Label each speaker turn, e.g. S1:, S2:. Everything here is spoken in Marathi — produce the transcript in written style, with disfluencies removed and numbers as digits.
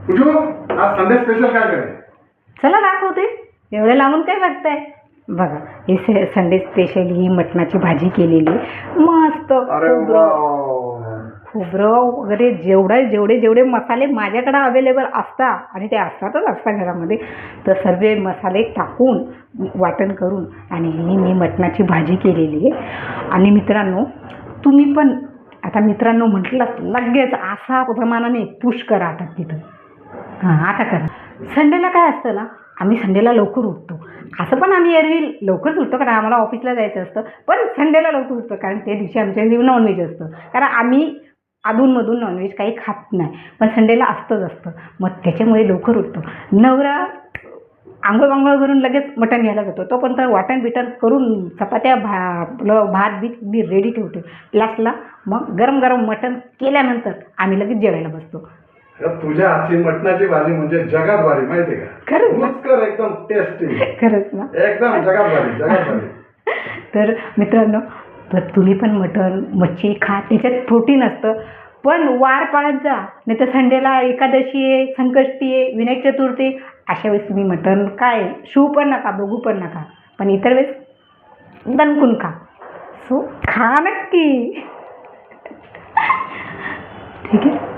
S1: कुठू आज संडे स्पेशल काय करे?
S2: चला दाखवते. एवढे लांबून काय बघताय? बघा, हे संडे स्पेशल ही मटणाची भाजी केलेली मस्त. खोबरं वगैरे जेवढे मसाले माझ्याकडे अवेलेबल असतात आणि ते असतातच असतात घरामध्ये, तर सर्व मसाले टाकून वाटण करून आणि मी मटणाची भाजी केलेली आहे. आणि मित्रांनो, तुम्ही पण आता मित्रांनो म्हटलं लगेच असा प्रमाणाने पुश करा आता तिथं. हां, आता करा. संडेला काय असतं ना, आम्ही संडेला लवकर उठतो. असं पण आम्ही एरवी लवकरच उठतो कारण आम्हाला ऑफिसला जायचं असतं, पण संडेला लवकर उठतो कारण त्या दिवशी आमच्या घरी नॉनव्हेज असतं. कारण आम्ही अधूनमधून नॉनव्हेज काही खात नाही, पण संडेला असतं. मग त्याच्यामुळे लवकर उठतो. नवरा आंघोळ करून लगेच मटण घ्यायला जातो. तो पण तर वाटण बिटण करून चपात्या भात बीत मी रेडी ठेवते. लास्टला मग गरम गरम मटण केल्यानंतर आम्ही लगेच जेवायला बसतो.
S1: तुझ्या हातची मटणाची भाजी म्हणजे जगात भारी, माहिती का?
S2: खरंच
S1: एकदम टेस्टी.
S2: खरंच ना,
S1: एकदम जगात भारी.
S2: तर मित्रांनो, तर तुम्ही पण मटण मच्छी खा, त्याच्यात प्रोटीन असतं. पण वार पाळत जा, नाही तर संडेला एकादशी आहे, संकष्टी आहे, विनायक चतुर्थी, अशा वेळेस तुम्ही मटण काय शिव पण नका, बघू पण नका, पण इतर वेळेस दणकून खा. सो खा नक्की. ठीक आहे.